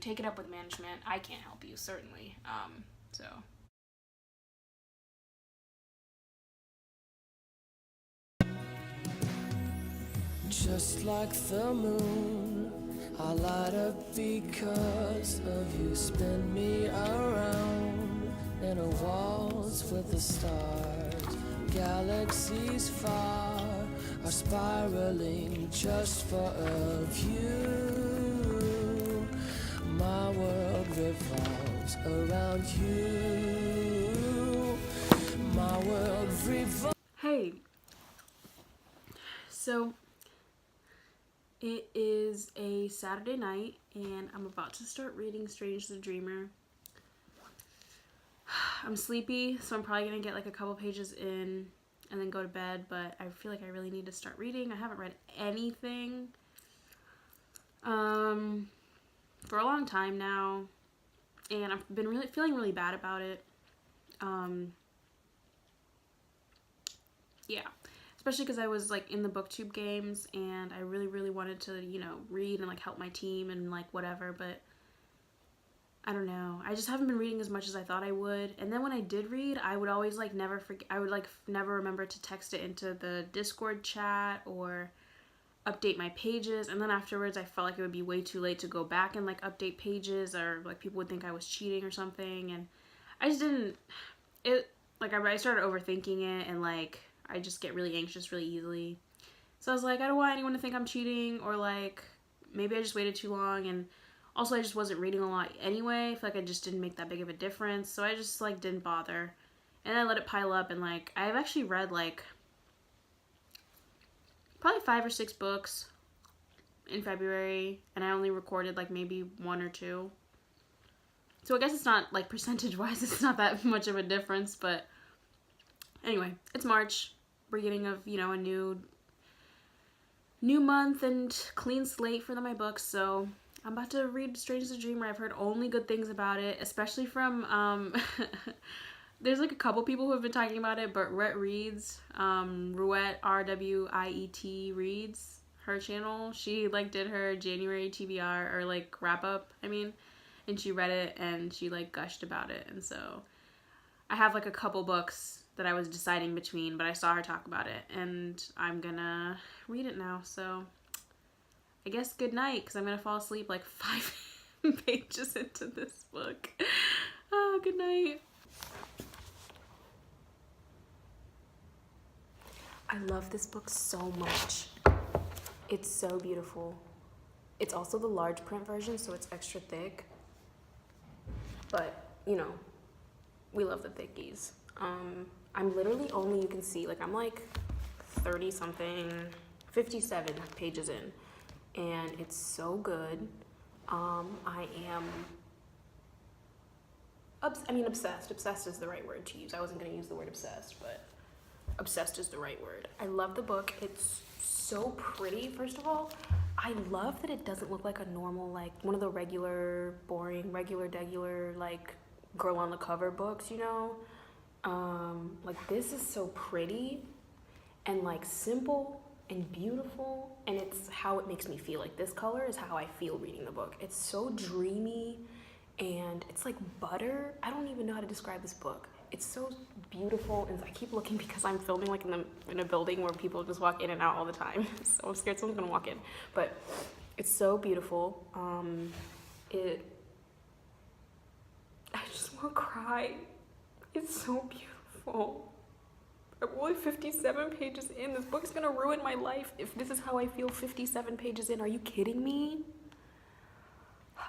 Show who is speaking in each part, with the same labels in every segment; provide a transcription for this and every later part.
Speaker 1: take it up with management. I can't help you, certainly. So.
Speaker 2: Just like the moon, I light up because of you. Spin me around in a waltz with the stars. Galaxies far are spiraling just for a view. My world revolves around you. My world revolves.
Speaker 1: Hey, so it is a Saturday night and I'm about to start reading Strange the Dreamer. I'm sleepy, so I'm probably gonna get like a couple pages in and then go to bed, but I feel like I really need to start reading. I haven't read anything for a long time now, and I've been really feeling really bad about it. Yeah, especially because I was like in the booktube games and I really wanted to, you know, read and like help my team and like whatever, but I don't know. I just haven't been reading as much as I thought I would. And then when I did read, I would always like never forget. I would like never remember to text it into the Discord chat or update my pages. And then afterwards, I felt like it would be way too late to go back and like update pages, or like people would think I was cheating or something. And I just didn't. It like I started overthinking it, and like I just get really anxious really easily. So I was like, I don't want anyone to think I'm cheating, or like maybe I just waited too long. And also, I just wasn't reading a lot anyway. I feel like I just didn't make that big of a difference. So I just, like, didn't bother. And I let it pile up. And, like, I've actually read, like, probably 5 or 6 books in February. And I only recorded, like, maybe 1 or 2. So I guess it's not, like, percentage-wise, it's not that much of a difference. But anyway, it's March. Beginning of, you know, a new month and clean slate for my books. So I'm about to read Strange the Dreamer. I've heard only good things about it, especially from, there's like a couple people who have been talking about it, but Rhett Reads, Ruette, R-W-I-E-T Reads, her channel, she like did her January TBR, or like wrap up, I mean, and she read it and she like gushed about it. And so I have like a couple books that I was deciding between, but I saw her talk about it and I'm gonna read it now. So I guess good night, because I'm going to fall asleep like 5 pages into this book. Oh, good night. I love this book so much. It's so beautiful. It's also the large print version, so it's extra thick. But, you know, we love the thickies. I'm literally only, you can see, like I'm like 30-something, 57 pages in. And it's so good. I am, obsessed. Obsessed is the right word to use. I wasn't going to use the word obsessed, but obsessed is the right word. I love the book. It's so pretty, first of all. I love that it doesn't look like a normal, like, one of the regular, boring, regular, like, girl on the cover books, you know? Like, this is so pretty and, like, simple and beautiful, and it's how it makes me feel. Like, this color is how I feel reading the book. It's so dreamy, and it's like butter. I don't even know how to describe this book. It's so beautiful, and I keep looking because I'm filming like in a building where people just walk in and out all the time. So I'm scared someone's gonna walk in. But it's so beautiful. I just want to cry. It's so beautiful. I'm only 57 pages in. This book's gonna ruin my life if this is how I feel 57 pages in. Are you kidding me?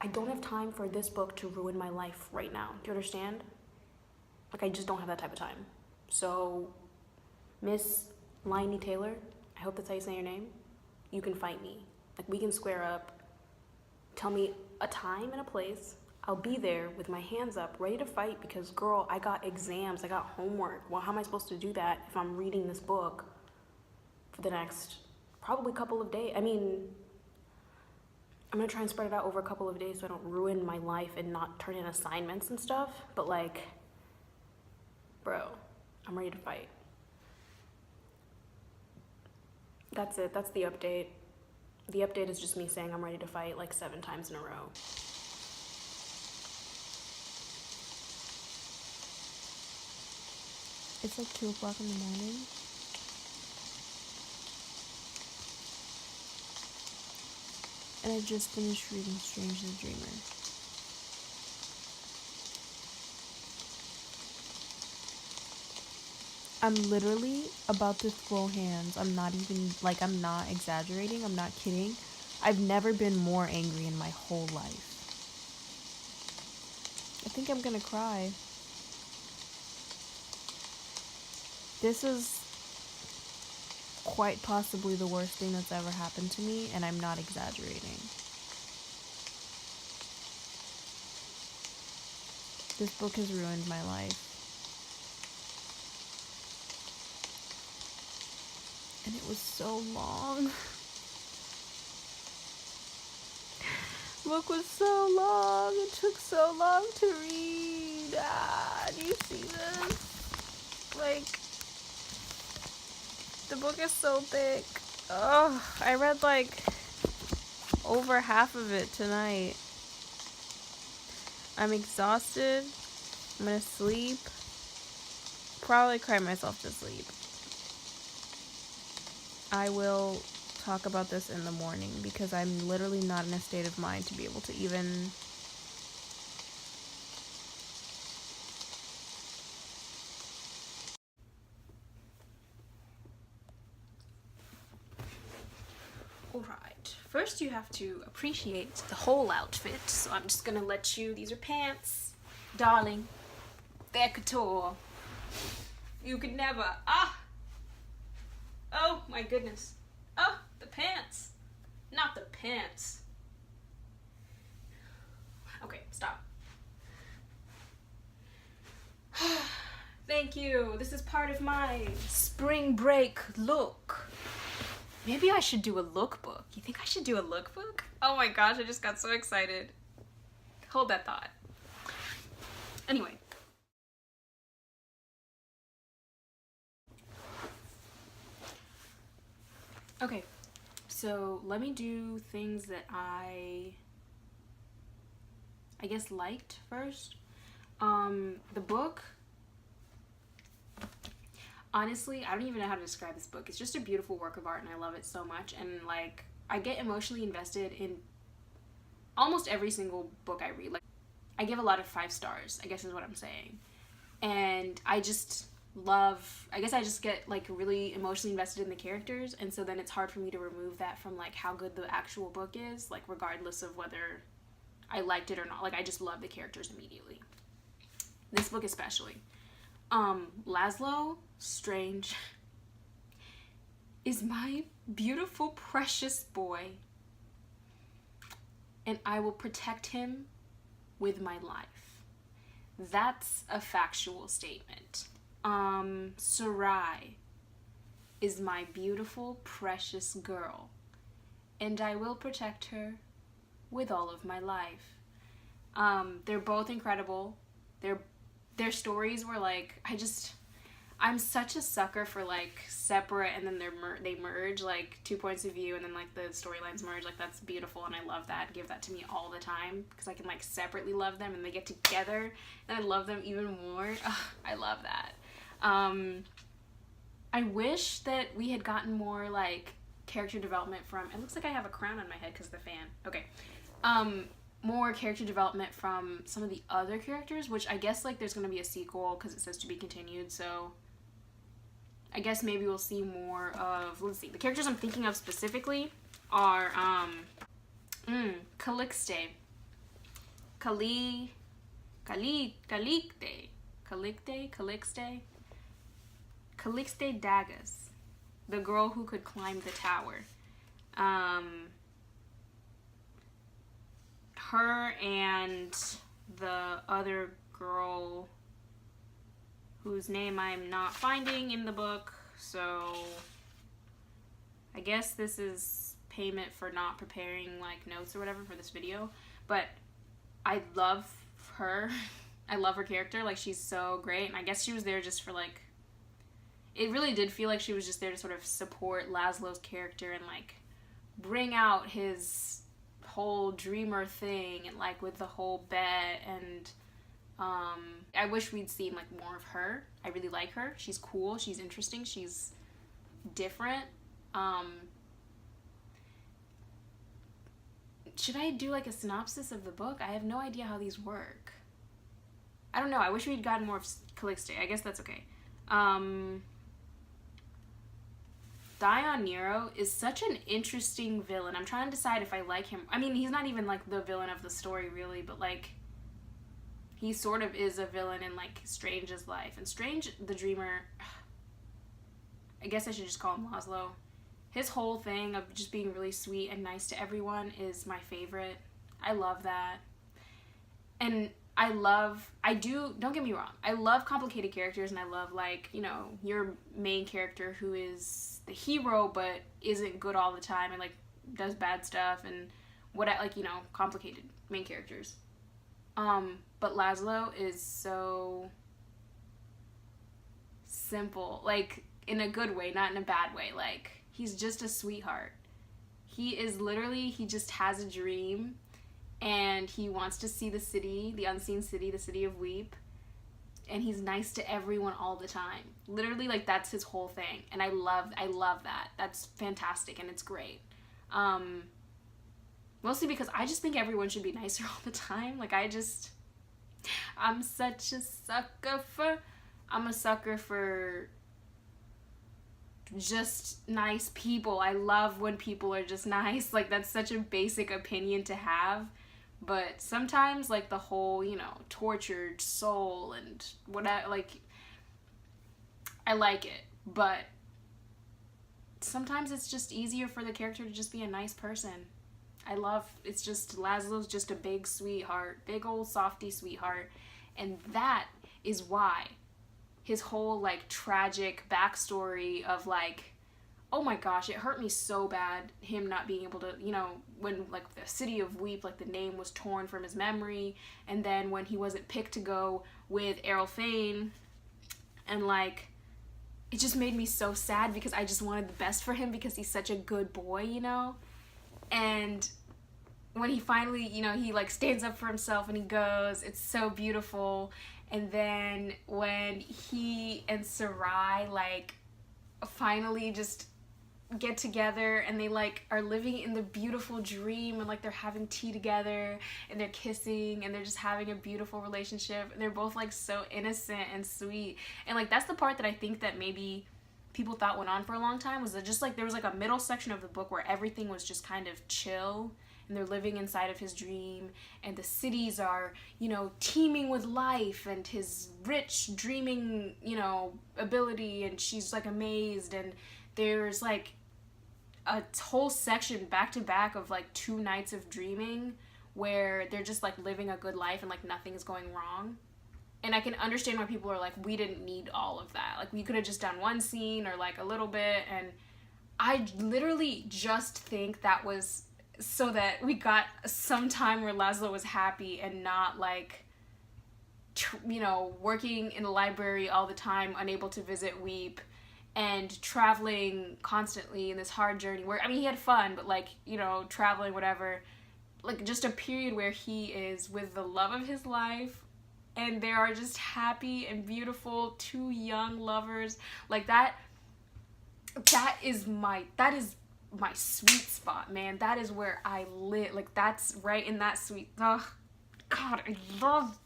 Speaker 1: I don't have time for this book to ruin my life right now. Do you understand? Like, I just don't have that type of time. So, Miss Laini Taylor, I hope that's how you say your name, you can fight me. Like, we can square up. Tell me a time and a place. I'll be there with my hands up, ready to fight, because, girl, I got exams, I got homework. Well, how am I supposed to do that if I'm reading this book for the next probably couple of days? I mean, I'm gonna try and spread it out over a couple of days so I don't ruin my life and not turn in assignments and stuff, but like, bro, I'm ready to fight. That's it, that's the update. The update is just me saying I'm ready to fight like 7 times in a row. It's like 2 o'clock in the morning. And I just finished reading Strange the Dreamer. I'm literally about to throw hands. I'm not even, like, I'm not exaggerating. I'm not kidding. I've never been more angry in my whole life. I think I'm gonna cry. This is quite possibly the worst thing that's ever happened to me, and I'm not exaggerating. This book has ruined my life. And it was so long. The book was so long. It took so long to read. Do you see this? Like, the book is so thick. Oh, I read like over half of it tonight. I'm exhausted. I'm gonna sleep. Probably cry myself to sleep. I will talk about this in the morning because I'm literally not in a state of mind to be able to even Alright, first you have to appreciate the whole outfit, so I'm just gonna let you, these are pants, darling, they're couture, you could never, oh my goodness, oh, the pants, not the pants, okay, stop, thank you, this is part of my spring break look. Maybe I should do a lookbook. You think I should do a lookbook? Oh my gosh, I just got so excited. Hold that thought. Anyway. Okay, so let me do things that I guess liked first. The book, honestly, I don't even know how to describe this book. It's just a beautiful work of art and I love it so much. And like, I get emotionally invested in almost every single book I read. Like, I give a lot of 5 stars, I guess is what I'm saying. And I just love, I guess I just get like really emotionally invested in the characters. And so then it's hard for me to remove that from like how good the actual book is, like regardless of whether I liked it or not. Like, I just love the characters immediately. This book especially. Laszlo Strange is my beautiful, precious boy, and I will protect him with my life. That's a factual statement. Sarai is my beautiful, precious girl, and I will protect her with all of my life. They're both incredible. Their stories were like, I'm such a sucker for like separate and then they merge, like 2 points of view and then like the storylines merge. Like, that's beautiful and I love that. Give that to me all the time because I can like separately love them and they get together and I love them even more. Ugh, I love that. I wish that we had gotten more like character development from, it looks like I have a crown on my head because of the fan. Okay. More character development from some of the other characters, which I guess like there's going to be a sequel because it says to be continued, so I guess maybe we'll see more of, let's see, the characters I'm thinking of specifically are Calixte Dagas, the girl who could climb the tower. Her and the other girl whose name I'm not finding in the book, so I guess this is payment for not preparing like notes or whatever for this video, but I love her. I love her character, like she's so great, and I guess she was there just for like, it really did feel like she was just there to sort of support Laszlo's character and like bring out his whole dreamer thing, and like with the whole bet and I wish we'd seen like more of her. I really like her. She's cool. She's interesting. She's different. Should I do like a synopsis of the book? I have no idea how these work. I don't know. I wish we'd gotten more of Calixte. I guess that's okay. Dion Nero is such an interesting villain. I'm trying to decide if I like him. I mean, he's not even like the villain of the story really, but like he sort of is a villain in like Strange's life. And Strange the Dreamer, I guess I should just call him Laszlo. His whole thing of just being really sweet and nice to everyone is my favorite. I love that. And don't get me wrong, I love complicated characters, and I love, like, you know, your main character who is the hero but isn't good all the time and, like, does bad stuff and complicated main characters. But Laszlo is so simple, like, in a good way, not in a bad way. Like, he's just a sweetheart. He just has a dream, and he wants to see the city, the unseen city, the city of Weep, and he's nice to everyone all the time. Literally, like, that's his whole thing, and I love that. That's fantastic, and it's great. Mostly because I just think everyone should be nicer all the time. Like, I'm such a sucker for just nice people. I love when people are just nice. Like, that's such a basic opinion to have. But sometimes, like, the whole, you know, tortured soul and whatever, like, I like it. But sometimes it's just easier for the character to just be a nice person. It's just, Laszlo's just a big sweetheart, big old softy sweetheart. And that is why his whole, like, tragic backstory of, like, oh my gosh, it hurt me so bad, him not being able to, you know, when, like, the city of Weep, like, the name was torn from his memory, and then when he wasn't picked to go with Errol Fane, and, like, it just made me so sad because I just wanted the best for him because he's such a good boy, you know? And when he finally, you know, he, like, stands up for himself and he goes, it's so beautiful. And then when he and Sarai, like, finally just get together and they, like, are living in the beautiful dream and, like, they're having tea together and they're kissing and they're just having a beautiful relationship and they're both, like, so innocent and sweet. And, like, that's the part that I think that maybe people thought went on for a long time, was that just, like, there was, like, a middle section of the book where everything was just kind of chill and they're living inside of his dream and the cities are, you know, teeming with life and his rich dreaming, you know, ability, and she's, like, amazed, and there's, like, a whole section back to back of, like, 2 nights of dreaming where they're just, like, living a good life and, like, nothing is going wrong. And I can understand why people are like, we didn't need all of that. Like, we could have just done one scene or, like, a little bit. And I literally just think that was so that we got some time where Laszlo was happy and not, like, you know, working in the library all the time, unable to visit Weep, and traveling constantly in this hard journey where, I mean, he had fun, but, like, you know, traveling, whatever. Like, just a period where he is with the love of his life, and they are just happy and beautiful, 2 young lovers. Like, that is my sweet spot, man. That is where I live. Like, that's right in that sweet, oh, God, I love,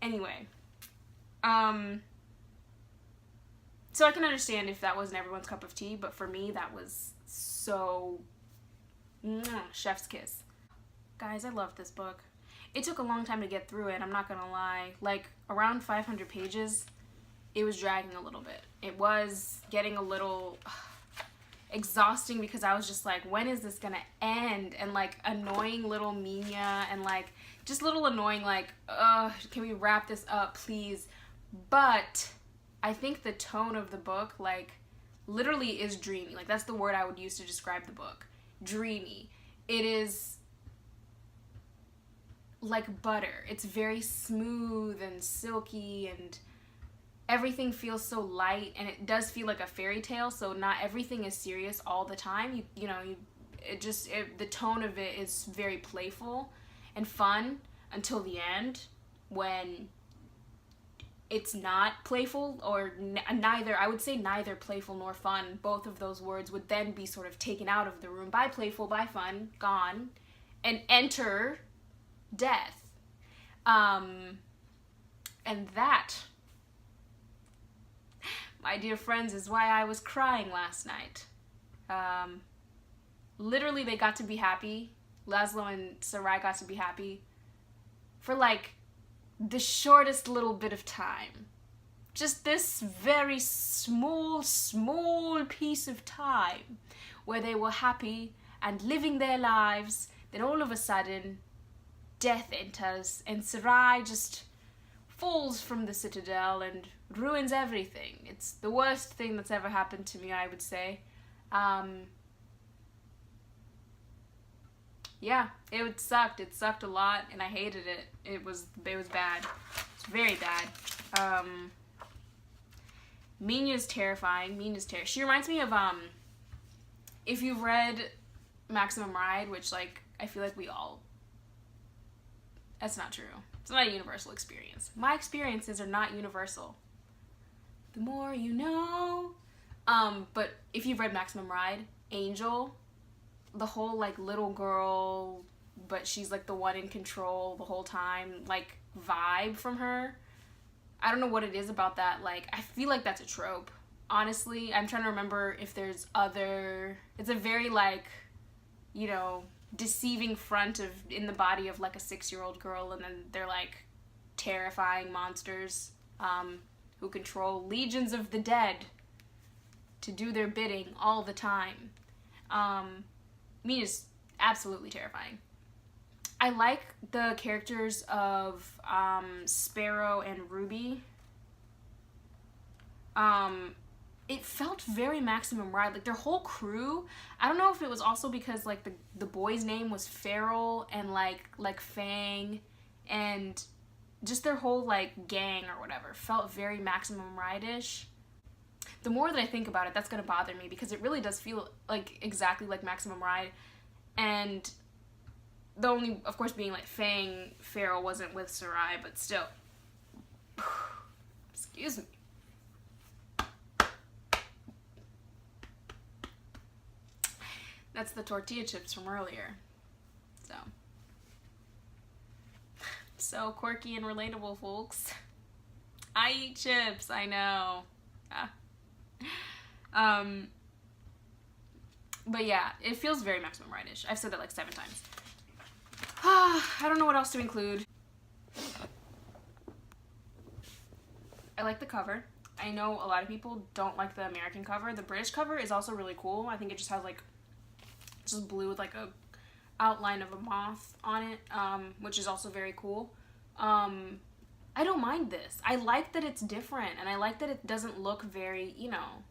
Speaker 1: Anyway, so I can understand if that wasn't everyone's cup of tea, but for me, that was so, chef's kiss. Guys, I love this book. It took a long time to get through it, I'm not gonna lie. Like, around 500 pages, it was dragging a little bit. It was getting a little exhausting because I was just like, when is this gonna end? And, like, annoying little Minya and, like, just little annoying, like, can we wrap this up, please? But I think the tone of the book, like, literally is dreamy. Like, that's the word I would use to describe the book. Dreamy. It is like butter. It's very smooth and silky, and everything feels so light, and it does feel like a fairy tale, so not everything is serious all the time. You know, the tone of it is very playful and fun until the end, when it's not playful, or neither. I would say neither playful nor fun. Both of those words would then be sort of taken out of the room by playful, by fun, gone, and enter death. And that, my dear friends, is why I was crying last night. Literally, they got to be happy. Laszlo and Sarai got to be happy for like the shortest little bit of time. Just this very small piece of time where they were happy and living their lives. Then all of a sudden, death enters, and Sarai just falls from the citadel and ruins everything. It's the worst thing that's ever happened to me, I would say. Yeah, it sucked. It sucked a lot, and I hated it. It was bad. It's very bad. Mina's terrifying. She reminds me of, if you've read Maximum Ride, which, like, I feel like we all... That's not true. It's not a universal experience. My experiences are not universal. The more you know. But if you've read Maximum Ride, Angel, the whole, like, little girl, but she's, like, the one in control the whole time, like, vibe from her. I don't know what it is about that. Like, I feel like that's a trope. Honestly, I'm trying to remember if there's other... It's a very, like, you know, deceiving front of in the body of, like, a 6-year-old girl, and then they're, like, terrifying monsters who control legions of the dead to do their bidding all the time. Mina's absolutely terrifying. I like the characters of Sparrow and Ruby. It felt very Maximum Ride. Like, their whole crew, I don't know if it was also because, like, the boy's name was Feral, and, like Fang, and just their whole, like, gang or whatever felt very Maximum Ride-ish. The more that I think about it, that's gonna bother me, because it really does feel like exactly like Maximum Ride. And the only, of course, being like Fang, Feral wasn't with Sarai, but still. Excuse me. That's the tortilla chips from earlier. So quirky and relatable, folks. I eat chips, I know. But yeah, it feels very Maximum Ride-ish. I've said that like 7 times. I don't know what else to include. I like the cover. I know a lot of people don't like the American cover. The British cover is also really cool. I think it just has like, just blue with like a outline of a moth on it, which is also very cool. I don't mind this. I like that it's different, and I like that it doesn't look very, you know,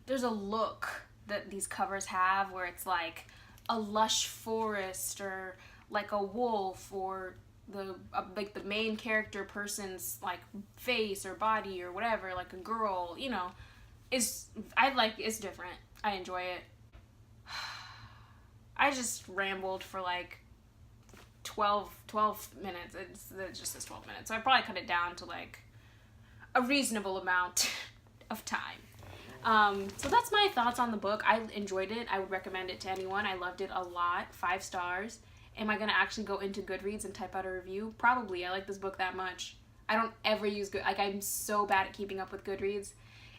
Speaker 1: there's a look that these covers have where it's like a lush forest, or like a wolf, or like the main character person's like face or body or whatever, like a girl, you know, it's different. I enjoy it. I just rambled for like 12 minutes. It's just this 12 minutes. So I probably cut it down to like a reasonable amount of time. So that's my thoughts on the book. I enjoyed it. I would recommend it to anyone. I loved it a lot. 5 stars. Am I going to actually go into Goodreads and type out a review? Probably. I like this book that much. I don't ever use I'm so bad at keeping up with Goodreads.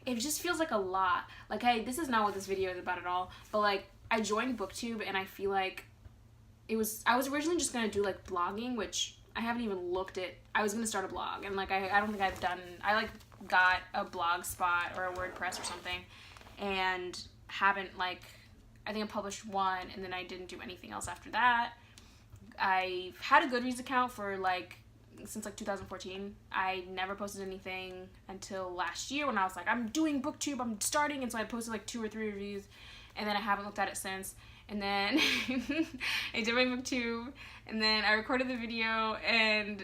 Speaker 1: It just feels like a lot. Like, this is not what this video is about at all, but like, I joined BookTube, and I feel like I was originally just going to do like blogging, which I haven't even looked at. I was going to start a blog, and like, I don't think I've done, I like got a blog spot or a WordPress or something, and haven't like, I think I published 1, and then I didn't do anything else after that. I've had a Goodreads account for like, since like 2014. I never posted anything until last year when I was like, I'm doing BookTube, I'm starting, and so I posted like 2 or 3 reviews, and then I haven't looked at it since. And then I did my BookTube, and then I recorded the video, and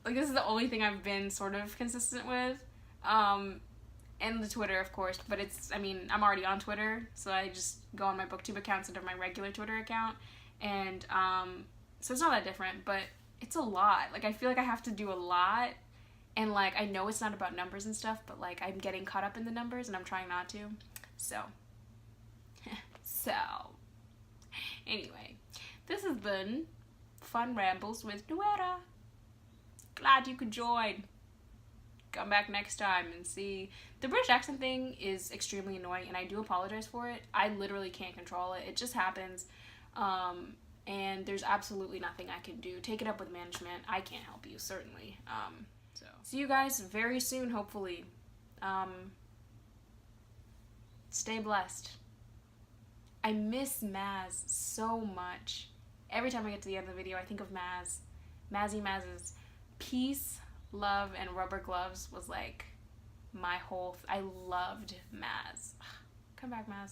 Speaker 1: like, this is the only thing I've been sort of consistent with. and the Twitter, of course, but it's, I mean, I'm already on Twitter, so I just go on my booktube account instead of my regular Twitter account, and so it's not that different, but it's a lot. Like, I feel like I have to do a lot, and like, I know it's not about numbers and stuff, but like, I'm getting caught up in the numbers, and I'm trying not to, so anyway, this has been Fun Rambles with Nuera. Glad you could join. Come back next time and see. The British accent thing is extremely annoying, and I do apologize for it. I literally can't control it. It just happens, and there's absolutely nothing I can do. Take it up with management. I can't help you, certainly. So see you guys very soon, hopefully. Stay blessed. I miss Maz so much. Every time I get to the end of the video, I think of Maz. Maz's peace, love, and rubber gloves was like my whole... I loved Maz. Come back, Maz.